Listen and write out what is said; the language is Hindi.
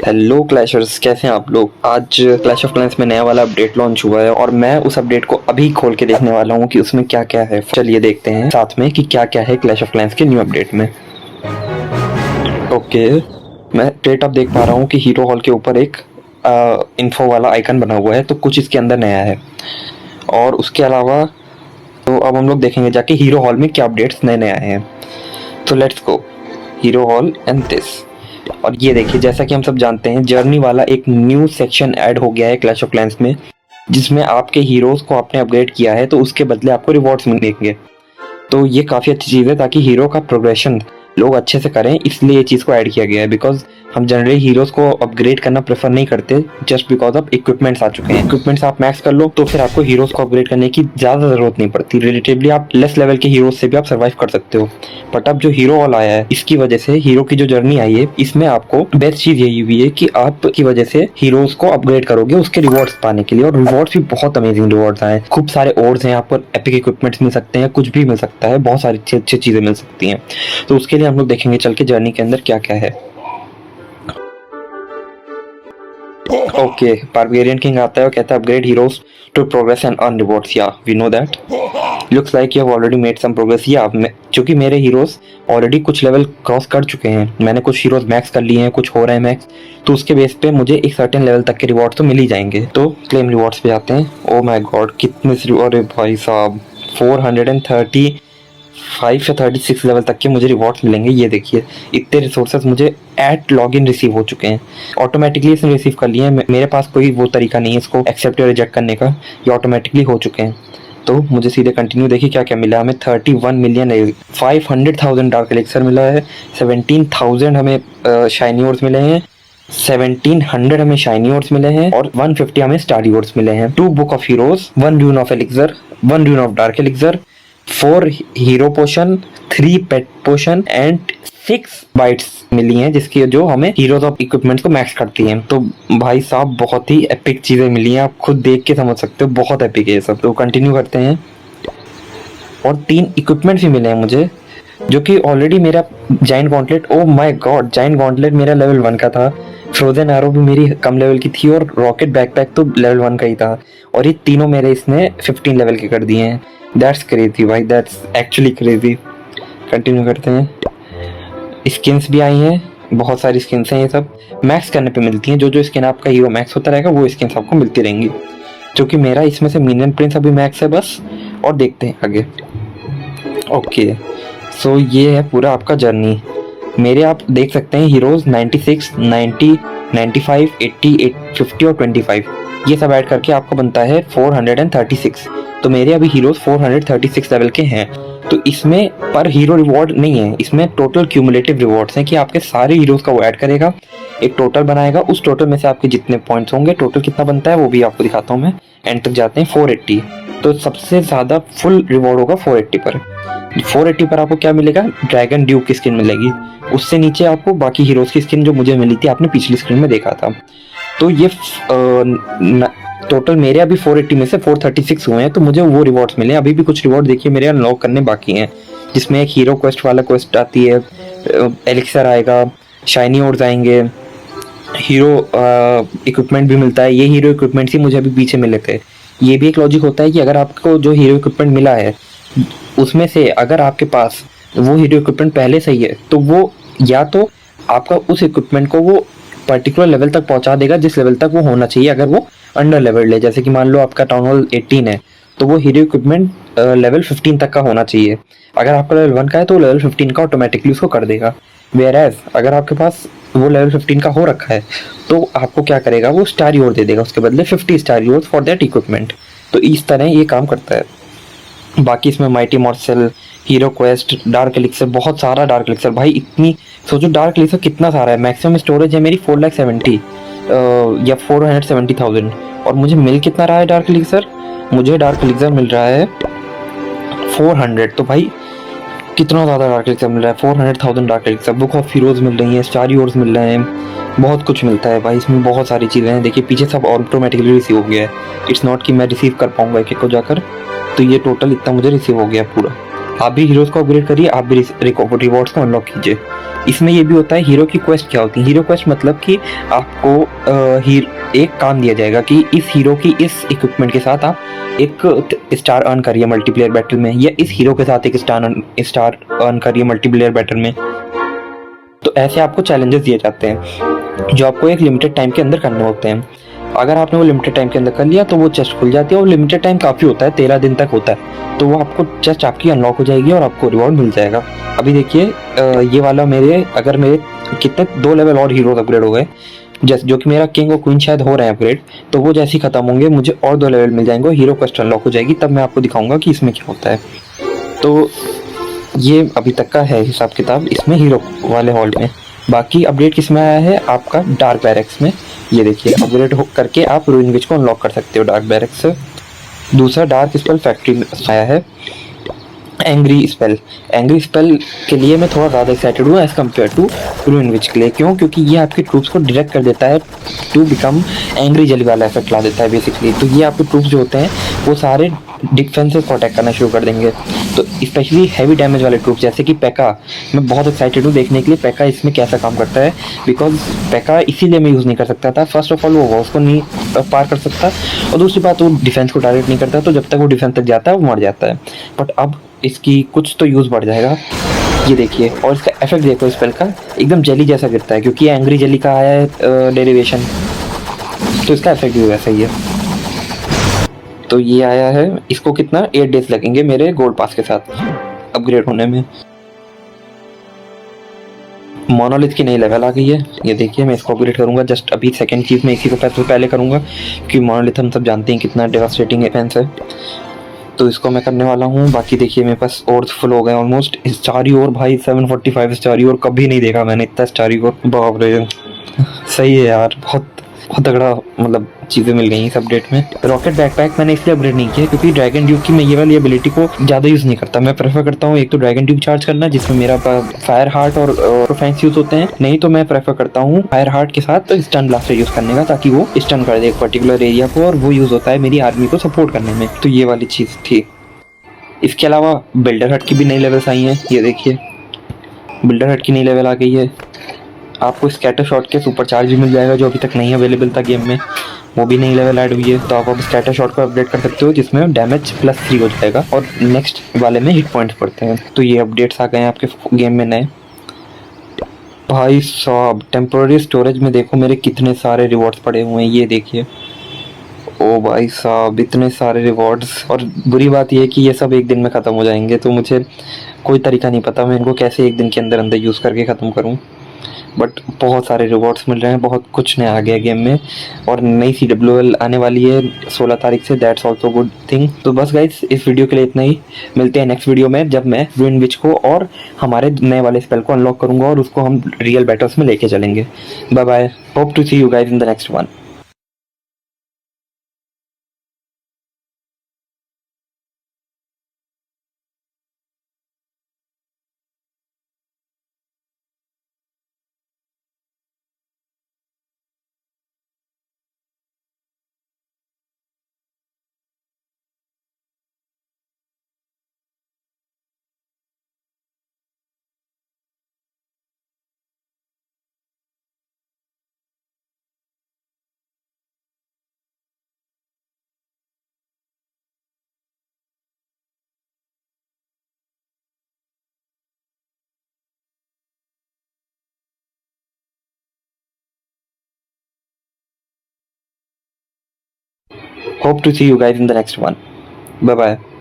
हेलो क्लैशर्स, कैसे हैं आप लोग। आज क्लैश ऑफ क्लैंस में नया वाला अपडेट लॉन्च हुआ है और मैं उस अपडेट को अभी खोल के देखने वाला हूँ कि उसमें क्या क्या है। चलिए देखते हैं साथ में कि क्या क्या है क्लैश ऑफ क्लैंस के न्यू अपडेट में। ओके, मैं अपडेट अब देख पा रहा हूँ कि हीरो हॉल के ऊपर एक इन्फो वाला आइकन बना हुआ है, तो कुछ इसके अंदर नया है। और उसके अलावा तो अब हम लोग देखेंगे जाके हीरो हॉल में क्या अपडेट्स नए नए आए हैं। तो let's go hero hall and this. और ये देखिए, जैसा कि हम सब जानते हैं, जर्नी वाला एक न्यू सेक्शन ऐड हो गया है क्लैश ऑफ क्लैंस में, जिसमें आपके हीरोज को आपने अपग्रेड किया है तो उसके बदले आपको रिवॉर्ड्स मिलेंगे। तो ये काफ़ी अच्छी चीज़ है ताकि हीरो का प्रोग्रेशन लोग अच्छे से करें, इसलिए ये चीज़ को ऐड किया गया है। बिकॉज हम जनरली हीरोज को अपग्रेड करना प्रेफर नहीं करते जस्ट बिकॉज ऑफ इक्विपमेंट्स आ चुके हैं। इक्विपमेंट्स आप मैक्स कर लो तो फिर आपको हीरोज को अपग्रेड करने की ज़्यादा ज़रूरत नहीं पड़ती। रिलेटिवली आप लेस लेवल के हीरोज से भी आप सर्वाइव कर सकते हो। बट अब जो हीरो हॉल आया है, इसकी वजह से हीरो की जो जर्नी आई है, इसमें आपको बेस्ट चीज़ यही हुई है कि आपकी वजह से हीरोज को अपग्रेड करोगे उसके रिवॉर्ड्स पाने के लिए। और रिवॉर्ड्स भी बहुत अमेजिंग रिवॉर्ड्स आए हैं। खूब सारे ओर्स हैं, आपको एपिक इक्विपमेंट्स मिल सकते हैं, कुछ भी मिल सकता है, बहुत सारी अच्छी चीज़ें मिल सकती हैं। तो उसके लिए हम लोग देखेंगे चल के जर्नी के अंदर क्या क्या है। ओके, बारबेरियन किंग आता है और कहता है upgrade heroes to progress and earn rewards. Yeah we know that. Looks like you have already made some progress. Yeah चूंकि मेरे हीरोज ऑलरेडी कुछ लेवल क्रॉस कर चुके हैं, मैंने कुछ हीरोज मैक्स कर लिए हैं, कुछ हो रहे हैं मैक्स, तो उसके बेस पे मुझे एक सर्टेन लेवल तक के रिवॉर्ड तो मिल ही जाएंगे। तो क्लेम रिवॉर्ड्स पे आते हैं। ओ माय गॉड, कितने रिवॉर्ड है भाई साहब। 435 या 36 लेवल तक के मुझे रिवॉर्ड्स मिलेंगे। ये देखिए, इतने रिसोर्सेज मुझे एट लॉगिन रिसीव हो चुके हैं। ऑटोमेटिकली इसने रिसीव कर लिए हैं, मेरे पास कोई वो तरीका नहीं है इसको एक्सेप्ट या रिजेक्ट करने का, ये ऑटोमेटिकली हो चुके हैं। तो मुझे सीधे कंटिन्यू। देखिए क्या क्या मिला हमें। 31 मिलियन, 500,000 डार्क एलिक्सर मिला है, 17,000 हमें शाइनी ओर्स मिले हैं, 1700 हमें शाइनी ओर्स मिले हैं और 150 हमें स्टारी ओर्स मिले हैं। 2 book of heroes, 1 rune of elixir, 1 rune of dark elixir, 4 hero potion, 3 pet potion and 6 बाइट्स मिली हैं, जिसकी जो हमें हीरोज ऑफ इक्विपमेंट्स को मैक्स करती हैं। तो भाई साहब बहुत ही एपिक चीजें मिली हैं, आप खुद देख के समझ सकते हो, बहुत एपिक है ये सब। तो कंटिन्यू करते हैं। और 3 इक्विपमेंट्स भी मिले हैं मुझे, जो कि ऑलरेडी मेरा giant gauntlet, oh my God, giant gauntlet मेरा लेवल 1 का था, फ्रोजन एरो भी मेरी कम लेवल की थी और रॉकेट बैकपैक तो लेवल 1 का ही था। और ये तीनों मेरे इसने 15 लेवल के कर दिए हैं। दैट्स क्रेजी भाई, दैट्स एक्चुअली क्रेजी। कंटिन्यू करते हैं। स्किन्स भी आई हैं, बहुत सारी स्किन्स हैं, ये सब मैक्स करने पे मिलती हैं। जो जो स्किन आपका हीरो मैक्स होता रहेगा वो स्किन्स आपको मिलती रहेंगी। जो कि मेरा इसमें से मिनियन प्रिंस अभी मैक्स है बस। और देखते हैं आगे। ओके, सो ये है पूरा आपका जर्नी। मेरे आप देख सकते हैं हीरोज 96, 90, 95, 80, 50 और 25, ये सब ऐड करके आपको बनता है 436। तो मेरे अभी हीरोज 436 लेवल के हैं। तो इसमें पर हीरो रिवॉर्ड नहीं है, इसमें टोटल क्यूमुलेटिव रिवॉर्ड्स हैं कि आपके सारे हीरोज का वो ऐड करेगा, एक टोटल बनाएगा। उस टोटल में से आपके जितने पॉइंट्स होंगे, टोटल कितना बनता है वो भी आपको दिखाता हूँ मैं। एंड तक जाते हैं 480। तो सबसे ज़्यादा फुल रिवॉर्ड होगा 480 पर। 480 पर आपको क्या मिलेगा, ड्रैगन ड्यूक की स्किन मिलेगी। उससे नीचे आपको बाकी हीरोज की स्किन जो मुझे मिली थी, आपने पिछली स्क्रीन में देखा था। तो ये टोटल मेरे अभी 480 में से 436 हुए हैं, तो मुझे वो रिवॉर्ड्स मिले। अभी भी कुछ रिवॉर्ड देखिए मेरे अनलॉक करने बाकी हैं, जिसमें एक हीरो क्वेस्ट वाला क्वेस्ट आती है, एलिक्सर आएगा, शाइनी ओर्स आएंगे, हीरो इक्विपमेंट भी मिलता है। ये हीरो इक्विपमेंट्स ही मुझे अभी पीछे मिले थे। ये भी एक लॉजिक होता है कि अगर आपको जो हीरो इक्विपमेंट मिला है उसमें से अगर आपके पास वो हीरो इक्विपमेंट पहले से ही है, तो वो या तो आपका उस इक्विपमेंट को वो पर्टिकुलर लेवल तक पहुंचा देगा जिस लेवल तक वो होना चाहिए। अगर वो अंडर लेवल है, जैसे कि मान लो आपका टाउन हॉल 18 है, तो वो हीरो इक्विपमेंट लेवल 15 तक का होना चाहिए। अगर आपका लेवल 1 का है तो लेवल 15 का ऑटोमेटिकली उसको कर देगा। वेयर अगर आपके पास वो लेवल 15 का हो रखा है तो आपको क्या करेगा, वो स्टार रिवॉर्ड दे देगा उसके बदले 50 star reward for that equipment. तो इस तरह ये काम करता है। बाकी इसमें mighty morsel, hero quest, dark elixir, बहुत सारा डार्क एलिक्सर भाई। इतनी सोचो डार्क एलिक्सर कितना सारा है। मैक्सिमम स्टोरेज है मेरी 470 या 470,000। और मुझे मिल कितना रहा है डार्क एलिक्सर, मुझे डार्क एलिक्सर मिल रहा है 400। तो भाई कितना ज़्यादा डार्क एलिक्सर मिल रहा है, 400,000 dark elixir. Book of heroes मिल रही हैं, स्टार हीरोज मिल रहे हैं, बहुत कुछ मिलता है भाई इसमें, बहुत सारी चीज़ें हैं। देखिए पीछे सब ऑटोमेटिकली रिसीव हो गया है, इट्स नॉट कि मैं रिसीव कर पाऊंगा एक एक को जाकर। तो ये टोटल इतना मुझे रिसीव हो गया पूरा। आप भी हीरोज को अपग्रेड करिए, आप भी रिवॉर्ड्स को अनलॉक कीजिए। इसमें ये भी होता है, हीरो की क्वेस्ट क्या होती है। हीरो क्वेस्ट मतलब कि आपको एक काम दिया जाएगा कि इस हीरो की इस इक्विपमेंट के साथ आप एक स्टार अर्न करिए मल्टीप्लेयर बैटल में, या इस हीरो के साथ एक स्टार अर्न करिए मल्टीप्लेयर बैटल में। तो ऐसे आपको चैलेंजेस दिए जाते हैं जो आपको एक लिमिटेड टाइम के अंदर करने होते हैं। अगर आपने वो लिमिटेड टाइम के अंदर कर लिया तो वो चेस्ट खुल जाती है, और लिमिटेड टाइम काफ़ी होता है, 13 दिन तक होता है। तो वो आपको चेस्ट आपकी अनलॉक हो जाएगी और आपको रिवॉर्ड मिल जाएगा। अभी देखिए ये वाला अगर मेरे कितने 2 लेवल और हीरोज अपग्रेड हो गए, जैसे जो कि मेरा किंग और क्वीन शायद हो रहे हैं अपग्रेड, तो वो जैसे ही खत्म होंगे मुझे और 2 लेवल मिल जाएंगे, हीरो क्वेस्ट अनलॉक हो जाएगी। तब मैं आपको दिखाऊंगा कि इसमें क्या होता है। तो ये अभी तक का है हिसाब किताब इसमें हीरो वाले हॉल्ट में। बाकी अपडेट किस में आया है आपका डार्क बैरक्स में। ये देखिए अपग्रेड करके आप रूइन विच को अनलॉक कर सकते हो डार्क बैरक्स से। दूसरा डार्क स्पेल फैक्ट्री में आया है एंग्री स्पेल के लिए मैं थोड़ा ज़्यादा एक्साइटेड हूँ एज़ कम्पेयर टू रूइन विच के लिए। क्यों? क्योंकि ये आपके ट्रूप्स को डायरेक्ट कर देता है टू बिकम एंग्री जली वाला इफेक्ट ला देता है बेसिकली। तो ये आपके ट्रूप्स जो होते हैं वो सारे डिफेंसेस को अटैक करना शुरू कर देंगे। तो स्पेशली हैवी डैमेज वाले ट्रूप्स जैसे कि पैका, मैं बहुत एक्साइटेड हूँ देखने के लिए पैका इसमें कैसा काम करता है। बिकॉज पैका इसीलिए मैं यूज़ नहीं कर सकता था, फर्स्ट ऑफ ऑल वो वॉल्स को नहीं पार कर सकता, और दूसरी बात वो डिफेंस को टारगेट नहीं करता, तो जब तक वो डिफेंस तक जाता है वो मर जाता है। बट अब इसकी कुछ तो यूज़ बढ़ जाएगा। ये देखिए, और इसका इफेक्ट देखो स्पेल का, एकदम जेली जैसा गिरता है क्योंकि ये एंग्री जेली का आया है डेरिवेशन, तो इसका इफेक्ट भी वैसा ही है। तो ये आया है, इसको कितना 8 डेज लगेंगे मेरे गोल्ड पास के साथ अपग्रेड होने में। मोनोलिथ की नई लेवल आ गई है, ये देखिए मैं इसको अपग्रेड करूंगा जस्ट अभी सेकंड चीज़ में इसी को पहले करूंगा, क्योंकि मोनोलिथ हम सब जानते हैं कितना डेवास्टेटिंग डिफेंस है। तो इसको मैं करने वाला हूँ। बाकी देखिए मेरे पास और फुल हो गए ऑलमोस्ट। स्टारी और भाई 745 स्टारी और कभी नहीं देखा मैंने इतना स्टारी और, बाप रे सही है यार, बहुत बहुत तगड़ा मतलब चीज़ें मिल गई इस अपडेट में। रॉकेट बैकपैक मैंने इसलिए अपग्रेड नहीं किया क्योंकि ड्रैगन ड्यूब की मैं ये वाली एबिलिटी को ज़्यादा यूज़ नहीं करता। मैं प्रेफर करता हूँ एक तो ड्रैगन ड्यूब चार्ज करना जिसमें मेरा फायर हार्ट और फैंस यूज़ होते हैं, नहीं तो मैं प्रेफर करता हूँ फायर हार्ट के साथ तो स्टन ब्लास्टर यूज़ करने का, ताकि वो स्टन कर दे एक पर्टिकुलर एरिया को, और वो यूज़ होता है मेरी आर्मी को सपोर्ट करने में। तो ये वाली चीज़ थी। इसके अलावा बिल्डर हट की भी नई लेवल्स आई हैं, ये देखिए बिल्डर हट की नई लेवल आ गई है। आपको स्कैटर शॉट के सुपर चार्ज भी मिल जाएगा जो अभी तक नहीं अवेलेबल था गेम में, वो भी नई लेवल ऐड हुई है। तो आप अब स्कैटर शॉट को अपडेट कर सकते हो जिसमें डैमेज +3 हो जाएगा और नेक्स्ट वाले में हिट पॉइंट्स पड़ते हैं। तो ये अपडेट्स आ गए हैं आपके गेम में नए। भाई साहब टेम्पोररी स्टोरेज में देखो मेरे कितने सारे रिवॉर्ड्स पड़े हुए हैं, ये देखिए। ओ भाई साहब इतने सारे रिवॉर्ड्स, और बुरी बात यह है कि ये सब एक दिन में ख़त्म हो जाएंगे, तो मुझे कोई तरीका नहीं पता मैं इनको कैसे एक दिन के अंदर अंदर यूज़ करके ख़त्म करूं। बट बहुत सारे रिवॉर्ड्स मिल रहे हैं, बहुत कुछ नया आ गया गेम में, और नई CWL आने वाली है 16 तारीख से, दैट्स ऑल्सो गुड थिंग। तो बस गाइज इस वीडियो के लिए इतना ही, मिलते हैं नेक्स्ट वीडियो में जब मैं रूइन विच को और हमारे नए वाले स्पेल को अनलॉक करूँगा और उसको हम रियल बैटल्स में लेके चलेंगे। Bye bye, hope to see you guys in the next one. Hope to see you guys in the next one. Bye bye.